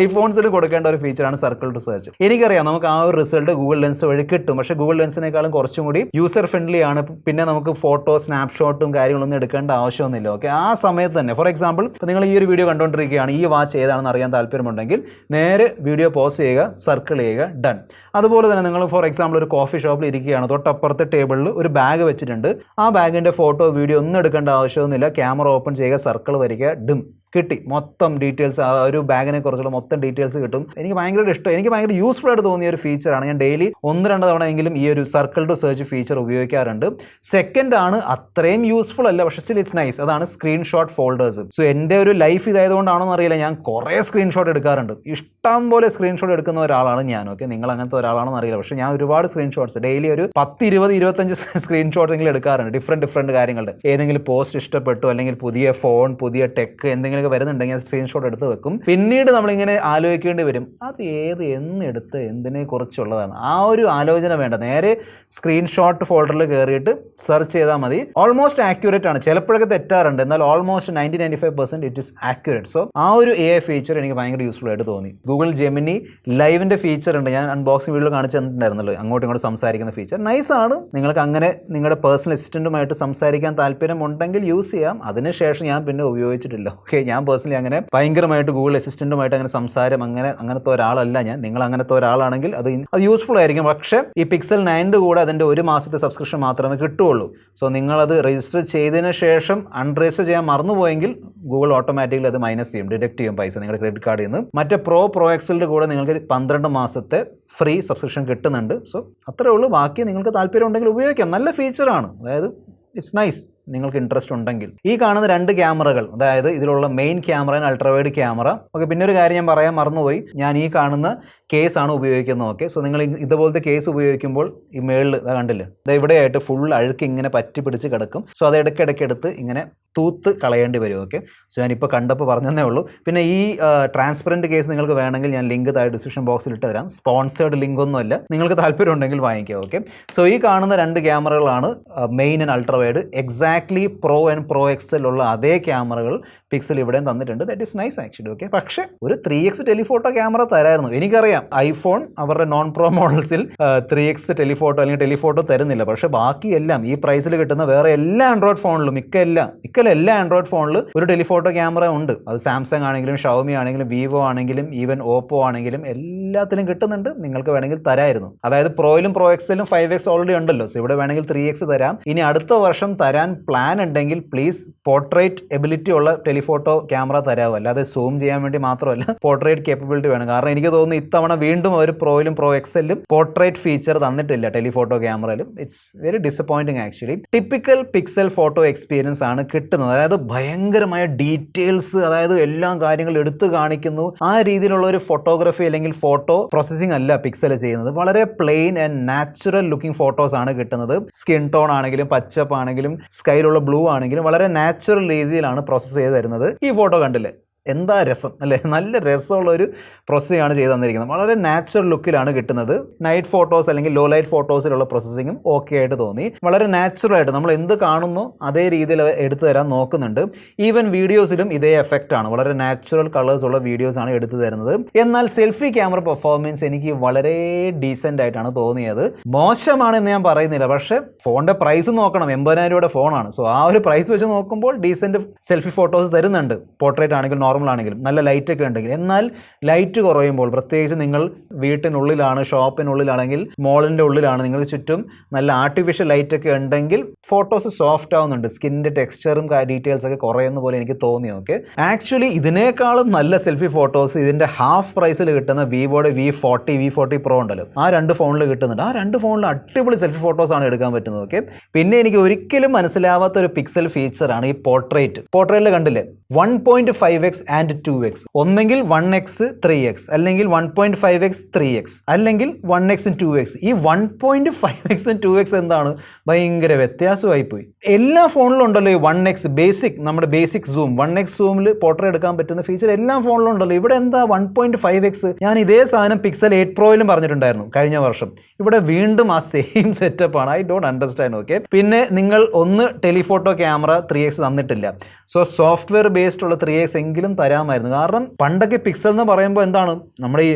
ഐഫോൺസിൽ കൊടുക്കേണ്ട ഒരു ഫീച്ചറാണ് സർക്കിൾ ടു സെർച്ച്. എനിക്കറിയാം നമുക്ക് ആ ഒരു റിസൾട്ട് ഗൂഗിൾ ലെൻസ് വഴി കിട്ടും, പക്ഷേ ഗൂഗിൾ ലെൻസിനേക്കാളും കുറച്ചും കൂടി യൂസർ ഫ്രണ്ട്ലി ആണ്. പിന്നെ നമുക്ക് ഫോട്ടോ, സ്നാപ്ഷോട്ടും കാര്യങ്ങളൊന്നും എടുക്കേണ്ട ആവശ്യമൊന്നുമില്ല. ഓക്കെ, ആ സമയത്ത് തന്നെ ഫോർ എക്സാമ്പിൾ ഇപ്പോൾ നിങ്ങൾ ഈ ഒരു വീഡിയോ കണ്ടുകൊണ്ടിരിക്കുകയാണ്, ഈ വാച്ച് ഏതാണെന്ന് അറിയാൻ താല്പര്യമുണ്ടെങ്കിൽ നേരെ വീഡിയോ പോസ് ചെയ്യുക, സർക്കിൾ ചെയ്യുക, ഡൺ. അതുപോലെ തന്നെ നിങ്ങൾ ഫോർ എക്സാമ്പിൾ ഒരു കോഫി ഷോപ്പിൽ ഇരിക്കുകയാണ്, തൊട്ടപ്പുറത്തെ ടേബിളിൽ ഒരു ബാഗ് വെച്ചിട്ടുണ്ട്, ആ ബാഗിൻ്റെ ഫോട്ടോ, വീഡിയോ ഒന്നും എടുക്കേണ്ട ആവശ്യമൊന്നുമില്ല. ക്യാമറ ഓപ്പൺ ചെയ്യുക, സർക്കിൾ വരിക, ഡിം, കിട്ടി. മൊത്തം ഡീറ്റെയിൽസ്, ആ ഒരു ബാഗിനെ കുറിച്ചുള്ള മൊത്തം ഡീറ്റെയിൽസ് കിട്ടും. എനിക്ക് ഭയങ്കര ഇഷ്ടം, എനിക്ക് ഭയങ്കര യൂസ്ഫുൾ ആയിട്ട് തോന്നിയ ഒരു ഫീച്ചറാണ്. ഞാൻ ഡെയിലി 1-2 തവണ എങ്കിലും ഈ ഒരു സർക്കിൾ ടു സെർച്ച് ഫീച്ചർ ഉപയോഗിക്കാറുണ്ട്. സെക്കൻഡ് ആണ്, അത്രയും യൂസ്ഫുൾ അല്ല, പക്ഷേ സ്റ്റിൽ ഇറ്റ്സ് നൈസ്. അതാണ് സ്ക്രീൻഷോട്ട് ഫോൾഡേഴ്സ്. സോ എൻ്റെ ഒരു ലൈഫ് ഇതായതുകൊണ്ടാണോ അറിയില്ല, ഞാൻ കുറേ സ്ക്രീൻഷോട്ട് എടുക്കാറുണ്ട്. ഇഷ്ടം പോലെ സ്ക്രീൻഷോട്ട് എടുക്കുന്ന ഒരാളാണ് ഞാൻ. ഓക്കെ, നിങ്ങൾ അങ്ങനത്തെ ഒരാളാണെന്ന് അറിയില്ല, പക്ഷേ ഞാൻ ഒരുപാട് സ്ക്രീൻഷോട്ട്സ് ഡെയിലി ഒരു 10, 20, 25 സ്ക്രീൻഷോട്ടെങ്കിലും എടുക്കാറുണ്ട്. ഡിഫറെൻറ്റ് കാര്യങ്ങളുടെ ഏതെങ്കിലും പോസ്റ്റ് ഇഷ്ടപ്പെട്ടു, അല്ലെങ്കിൽ പുതിയ ഫോൺ, പുതിയ ടെക് എന്തെങ്കിലുമൊക്കെ വരുന്നുണ്ടെങ്കിൽ അത് സ്ക്രീൻഷോട്ട് എടുത്ത് വെക്കും. പിന്നീട് നമ്മളിങ്ങനെ ആലോചിക്കേണ്ടി വരും, അത് എന്നെടുത്ത് എന്തിനെ കുറിച്ചുള്ളതാണ്. ആ ഒരു ആലോചന വേണ്ട, നേരെ സ്ക്രീൻഷോട്ട് ഫോൾഡറിൽ കയറിയിട്ട് സെർച്ച് ചെയ്താൽ മതി. ഓൾമോസ്റ്റ് ആക്യുറേറ്റ് ആണ്, ചിലപ്പോഴൊക്കെ തെറ്റാറുണ്ട്, എന്നാൽ almost 90-95% it is accurate. So ആ ഒരു AI ഫീച്ചർ എനിക്ക് ഭയങ്കര യൂസ്ഫുൾ ആയിട്ട് തോന്നി. ഗൂഗിൾ ജെമിനി ലൈവിൻ്റെ ഫീച്ചർ ഉണ്ട്, ഞാൻ അൺബോക്സിംഗ് വീഡിയോ കാണിച്ചു തന്നിട്ടുണ്ടായിരുന്നല്ലോ, അങ്ങോട്ടും ഇങ്ങോട്ട് സംസാരിക്കുന്ന ഫീച്ചർ. നൈസാണ്. നിങ്ങൾക്ക് അങ്ങനെ നിങ്ങളുടെ പേഴ്സണൽ അസിസ്റ്റൻറ്റുമായിട്ട് സംസാരിക്കാൻ താല്പര്യമുണ്ടെങ്കിൽ യൂസ് ചെയ്യാം. അതിനുശേഷം ഞാൻ പിന്നെ ഉപയോഗിച്ചിട്ടില്ല. ഓക്കെ, ഞാൻ പേഴ്സണലി അങ്ങനെ ഭയങ്കരമായിട്ട് ഗൂഗിൾ അസിസ്റ്റൻറ്റുമായിട്ട് അങ്ങനെ സംസാരം അങ്ങനത്തെ ഒരാളല്ല ഞാൻ. നിങ്ങൾ അങ്ങനത്തെ ഒരാളാണെങ്കിൽ അത് യൂസ്ഫുൾ ആയിരിക്കും. പക്ഷേ ഈ പിക്സൽ 9 കൂടെ അതിൻ്റെ 1 മാസത്തെ സബ്സ്ക്രിപ്ഷൻ മാത്രമേ കിട്ടുകയുള്ളൂ. സോ നിങ്ങളത് രജിസ്റ്റർ ചെയ്തതിന് ശേഷം അൺരജിസ്റ്റർ ചെയ്യാൻ മറന്നുപോയെങ്കിൽ ഗൂഗിൾ ഓട്ടോമാറ്റിക്കലി അത് മൈനസ് ചെയ്യും, ഡിഡക്ട് ചെയ്യും പൈസ നിങ്ങളുടെ ക്രെഡിറ്റ് കാർഡിൽ നിന്ന്. മറ്റേ പ്രോ എക്സലിൻ്റെ കൂടെ നിങ്ങൾക്ക് 12 മാസത്തെ ഫ്രീ സബ്സ്ക്രിപ്ഷൻ കിട്ടുന്നുണ്ട്. സോ അത്രേ ഉള്ളൂ. ബാക്കി നിങ്ങൾക്ക് താല്പര്യം ഉണ്ടെങ്കിൽ ഉപയോഗിക്കാം. നല്ല ഫീച്ചറാണ്, അതായത് ഇറ്റ്സ് നൈസ് നിങ്ങൾക്ക് ഇൻട്രസ്റ്റ് ഉണ്ടെങ്കിൽ. ഈ കാണുന്ന 2 ക്യാമറകൾ, അതായത് ഇതിലുള്ള main camera and ultrawide camera. Okay, പിന്നെ ഒരു കാര്യം ഞാൻ പറയാൻ മറന്നുപോയി, ഞാൻ ഈ കാണുന്ന കേസാണ് ഉപയോഗിക്കുന്നത്. ഓക്കെ, സോ നിങ്ങൾ ഇതുപോലത്തെ കേസ് ഉപയോഗിക്കുമ്പോൾ ഈ മേളിൽ കണ്ടില്ലേ, ഇത് ഇവിടെയായിട്ട് ഫുൾ അഴുക്ക് ഇങ്ങനെ പറ്റി പിടിച്ച് കിടക്കും. സോ അത് ഇടയ്ക്കിടയ്ക്ക് എടുത്ത് ഇങ്ങനെ തൂത്ത് കളയേണ്ടി വരും. ഓക്കെ, സോ ഞാനിപ്പോൾ കണ്ടപ്പോൾ പറഞ്ഞതേ ഉള്ളൂ. പിന്നെ ഈ ട്രാൻസ്പെറൻറ്റ് കേസ് നിങ്ങൾക്ക് വേണമെങ്കിൽ ഞാൻ ലിങ്ക് താഴെ ഡിസ്ക്രിപ്ഷൻ ബോക്സിൽ ഇട്ട് തരാം. സ്പോൺസേർഡ് ലിങ്ക് ഒന്നുമല്ല, നിങ്ങൾക്ക് താല്പര്യം ഉണ്ടെങ്കിൽ വാങ്ങിക്കാം. ഓക്കെ, സോ ഈ കാണുന്ന 2 ക്യാമറകളാണ് main and ultrawide. Exactly Pro and Pro XL ഉള്ള അതേ ക്യാമറകൾ പിക്സൽ ഇവിടെയും തന്നിട്ടുണ്ട്. That is nice actually. Okay, പക്ഷേ ഒരു 3x ടെലിഫോട്ടോ ക്യാമറ തരായിരുന്നു. എനിക്കറിയാം ഐഫോൺ അവരുടെ നോൺ പ്രോ മോഡൽസിൽ 3x ടെലിഫോട്ടോ അല്ലെങ്കിൽ ടെലിഫോട്ടോ തരുന്നില്ല. പക്ഷേ ബാക്കിയെല്ലാം ഈ പ്രൈസിൽ കിട്ടുന്ന വേറെ എല്ലാ ആൻഡ്രോയിഡ് ഫോണിലും എല്ലാ ആൻഡ്രോയിഡ് ഫോണിലും ഒരു ടെലിഫോട്ടോ ക്യാമറ ഉണ്ട്. അത് സാംസങ് ആണെങ്കിലും ഷവമി ആണെങ്കിലും വിവോ ആണെങ്കിലും ഈവൻ ഓപ്പോ ആണെങ്കിലും എല്ലാത്തിലും കിട്ടുന്നുണ്ട്. നിങ്ങൾക്ക് വേണമെങ്കിൽ തരായിരുന്നു. അതായത് പ്രോയിലും പ്രോ എക്സലും 5x ഓൾറെഡി ഉണ്ടല്ലോ. സോ ഇവിടെ വേണമെങ്കിൽ 3x തരാം. ഇനി അടുത്ത വർഷം തരാൻ പ്ലാൻ ഉണ്ടെങ്കിൽ പ്ലീസ് പോർട്രേറ്റ് എബിലിറ്റി ഉള്ള ടെലിഫോട്ടോ ക്യാമറ തരാവും. അല്ലാതെ സൂം ചെയ്യാൻ വേണ്ടി മാത്രമല്ല, പോർട്രേറ്റ് കേപ്പബിലിറ്റി വേണം. കാരണം എനിക്ക് തോന്നുന്നു ഇത്തവണ വീണ്ടും അവർ പ്രോയിലും പ്രോ എക്സലും പോർട്രേറ്റ് ഫീച്ചർ തന്നിട്ടില്ല ടെലിഫോട്ടോ ക്യാമറയിലും. It's very disappointing actually. Typical Pixel photo experience ആണ് കിട്ടുന്നത്. അതായത് ഭയങ്കരമായ ഡീറ്റെയിൽസ്, അതായത് എല്ലാ കാര്യങ്ങളും എടുത്തു കാണിക്കുന്നു. ആ രീതിയിലുള്ള ഒരു ഫോട്ടോഗ്രാഫി അല്ലെങ്കിൽ ഫോട്ടോ പ്രോസസ്സിംഗ് അല്ല പിക്സൽ ചെയ്യുന്നത്. വളരെ plain and natural looking photos ആണ് കിട്ടുന്നത്. സ്കിൻ ടോൺ ആണെങ്കിലും പച്ചപ്പ് ആണെങ്കിലും സ്കൈയിലുള്ള ബ്ലൂ ആണെങ്കിലും വളരെ നാച്ചുറൽ രീതിയിലാണ് പ്രോസസ്സ് ചെയ്ത് തരുന്നത്. ഈ ഫോട്ടോ കണ്ടില്ലേ, എന്താ രസം അല്ലേ, നല്ല രസമുള്ളൊരു പ്രോസസ്സിംഗാണ് ചെയ്ത് തന്നിരിക്കുന്നത്. വളരെ നാച്ചുറൽ ലുക്കിലാണ് കിട്ടുന്നത്. നൈറ്റ് ഫോട്ടോസ് അല്ലെങ്കിൽ ലോ ലൈറ്റ് ഫോട്ടോസിലുള്ള പ്രോസസ്സിങ്ങും ഓക്കെ ആയിട്ട് തോന്നി. വളരെ നാച്ചുറലായിട്ട് നമ്മൾ എന്ത് കാണുന്നോ അതേ രീതിയിൽ എടുത്തു തരാൻ നോക്കുന്നുണ്ട്. ഈവൻ വീഡിയോസിലും ഇതേ എഫക്റ്റ് ആണ്. വളരെ നാച്ചുറൽ കളേഴ്സ് ഉള്ള വീഡിയോസ് ആണ് എടുത്തു തരുന്നത്. എന്നാൽ സെൽഫി ക്യാമറ പെർഫോമൻസ് എനിക്ക് വളരെ ഡീസൻ്റ് ആയിട്ടാണ് തോന്നിയത്. മോശമാണെന്ന് ഞാൻ പറയുന്നില്ല, പക്ഷേ ഫോണിൻ്റെ പ്രൈസ് നോക്കണം. 80,000 രൂപയുടെ ഫോണാണ്. സോ ആ ഒരു പ്രൈസ് വെച്ച് നോക്കുമ്പോൾ ഡീസൻറ്റ് സെൽഫി ഫോട്ടോസ് തരുന്നുണ്ട്. പോർട്രേറ്റ് ആണെങ്കിലും നോർമൽ ആണെങ്കിലും നല്ല ലൈറ്റൊക്കെ ഉണ്ടെങ്കിൽ. എന്നാൽ ലൈറ്റ് കുറയുമ്പോൾ, പ്രത്യേകിച്ച് നിങ്ങൾ വീട്ടിനുള്ളിലാണ്, ഷോപ്പിനുള്ളിലാണെങ്കിൽ മോളിൻ്റെ ഉള്ളിലാണ്, നിങ്ങൾക്ക് ചുറ്റും നല്ല ആർട്ടിഫിഷ്യൽ ലൈറ്റൊക്കെ ഉണ്ടെങ്കിൽ ഫോട്ടോസ് സോഫ്റ്റ് ആവുന്നുണ്ട്. സ്കിന്നിൻ്റെ ടെക്സ്ചറും ഡീറ്റെയിൽസ് ഒക്കെ കുറയുന്ന പോലെ എനിക്ക് തോന്നി. ഓക്കെ, ആക്ച്വലി ഇതിനേക്കാളും നല്ല സെൽഫി ഫോട്ടോസ് ഇതിൻ്റെ ഹാഫ് പ്രൈസിൽ കിട്ടുന്ന വിവോയുടെ V40 Pro ഉണ്ടല്ലോ, ആ 2 ഫോണിൽ കിട്ടുന്നുണ്ട്. ആ 2 ഫോണിൽ അടിപൊളി സെൽഫി ഫോട്ടോസാണ് എടുക്കാൻ പറ്റുന്നത്. ഓക്കെ, പിന്നെ എനിക്ക് ഒരിക്കലും മനസ്സിലാവാത്ത ഒരു പിക്സൽ ഫീച്ചറാണ് ഈ പോർട്രേറ്റിൽ കണ്ടില്ലേ, 1.5x ആൻഡ് 2x. ഒന്നെങ്കിൽ 1x 3x, അല്ലെങ്കിൽ 1.5x 3x, അല്ലെങ്കിൽ 1x 2x. ഈ 1.5x 2x എന്താണ്, ഭയങ്കര വ്യത്യാസമായി പോയി. എല്ലാ ഫോണിലും ഉണ്ടല്ലോ ഈ 1x ബേസിക്, നമ്മുടെ ബേസിക് സൂം, 1x സൂമിൽ പോർട്രേറ്റ് എടുക്കാൻ പറ്റുന്ന ഫീച്ചർ എല്ലാ ഫോണിലും ഉണ്ടല്ലോ. ഇവിടെ എന്താ 1.5x? ഞാൻ ഇതേ സാധനം പിക്സൽ 8 പ്രോയിലും പറഞ്ഞിട്ടുണ്ടായിരുന്നു കഴിഞ്ഞ വർഷം. ഇവിടെ വീണ്ടും ആ സെയിം സെറ്റപ്പ് ആണ്. I don't understand. ഓക്കെ, പിന്നെ നിങ്ങൾ ഒന്ന് ടെലിഫോട്ടോ ക്യാമറ 3x തന്നിട്ടില്ല. സോ സോഫ്റ്റ്വെയർ ബേസ്ഡ് ഉള്ള 3x എങ്കിലും തരാമായിരുന്നു. കാരണം പണ്ടൊക്കെ പിക്സൽ എന്ന് പറയുമ്പോൾ എന്താണ്, നമ്മുടെ ഈ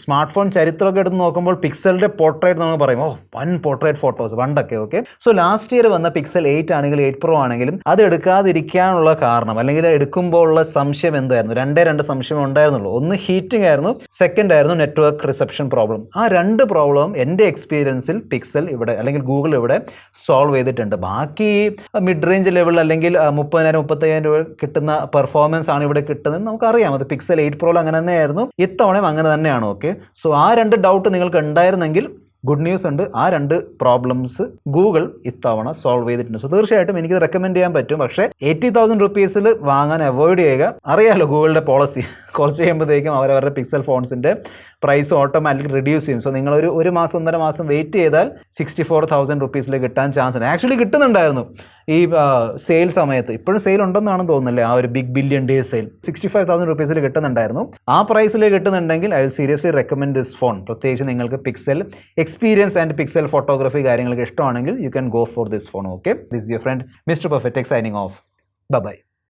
സ്മാർട്ട് ഫോൺ ചരിത്രമൊക്കെ എടുത്ത് നോക്കുമ്പോൾ പിക്സലിൻ്റെ പോർട്രേറ്റ് നമ്മൾ പറയും, വൺ പോർട്രേറ്റ് ഫോട്ടോസ് പണ്ടൊക്കെ. ഓക്കെ, സോ ലാസ്റ്റ് ഇയർ വന്ന പിക്സൽ 8 ആണെങ്കിലും 8 Pro ആണെങ്കിലും അത് എടുക്കാതിരിക്കാനുള്ള കാരണം, അല്ലെങ്കിൽ എടുക്കുമ്പോൾ ഉള്ള സംശയം എന്തായിരുന്നു? 2 സംശയം ഉണ്ടായിരുന്നുള്ളൂ. ഒന്ന് ഹീറ്റിംഗ് ആയിരുന്നു, സെക്കൻഡ് ആയിരുന്നു നെറ്റ്വർക്ക് റിസപ്ഷൻ പ്രോബ്ലം. ആ 2 പ്രോബ്ലം എൻ്റെ എക്സ്പീരിയൻസിൽ പിക്സൽ ഇവിടെ അല്ലെങ്കിൽ ഗൂഗിൾ ഇവിടെ സോൾവ് ചെയ്തിട്ടുണ്ട്. ബാക്കി മിഡ് റേഞ്ച് ലെവൽ അല്ലെങ്കിൽ 30,000-35,000 രൂപ കിട്ടുന്ന പെർഫോമൻസ് ആണ് ആണ് ഇവിടെ കിട്ടുന്നത് നമുക്കറിയാം. അത് പിക്സൽ 8 Pro അങ്ങനെ തന്നെയായിരുന്നു, ഇത്തവണയും അങ്ങനെ തന്നെയാണ്. ഓക്കെ, സോ ആ 2 ഡൗട്ട് നിങ്ങൾക്ക് ഉണ്ടായിരുന്നെങ്കിൽ ഗുഡ് ന്യൂസ് ഉണ്ട്. ആ 2 പ്രോബ്ലംസ് ഗൂഗിൾ ഇത്തവണ സോൾവ് ചെയ്തിട്ടുണ്ട്. സോ തീർച്ചയായിട്ടും എനിക്കിത് റെക്കമെൻഡ് ചെയ്യാൻ പറ്റും. പക്ഷേ 80,000 റുപ്പീസിൽ വാങ്ങാൻ അവോയ്ഡ് ചെയ്യുക. അറിയാലോ ഗൂഗിളിൻ്റെ പോളിസി, കുറച്ച് കഴിയുമ്പോഴത്തേക്കും അവരവരുടെ പിക്സൽ ഫോൺസിൻ്റെ പ്രൈസ് ഓട്ടോമാറ്റിക് റിഡ്യൂസ് ചെയ്യും. സോ നിങ്ങളൊരു 1 മാസം 1.5 മാസം വെയിറ്റ് ചെയ്താൽ 64,000 റുപ്പീസിൽ കിട്ടാൻ ചാൻസ് ഉണ്ട്. ആക്ച്വലി കിട്ടുന്നുണ്ടായിരുന്നു ഈ സെയിൽ സമയത്ത്. ഇപ്പോഴും സെയിൽ ഉണ്ടെന്നാണ് തോന്നുന്നില്ലേ, ആ ഒരു ബിഗ് ബില്യൺ ഡേ സെയിൽ 65,000 റുപ്പീസിൽ കിട്ടുന്നുണ്ടായിരുന്നു. ആ പ്രൈസിൽ കിട്ടുന്നുണ്ടെങ്കിൽ I will seriously recommend this phone. പ്രത്യേകിച്ച് നിങ്ങൾക്ക് Pixel experience and Pixel photography കാര്യങ്ങൾക്ക് ഇഷ്ടമാണെങ്കിൽ you can go for this phone. Okay, this your friend mister perfect signing off. By.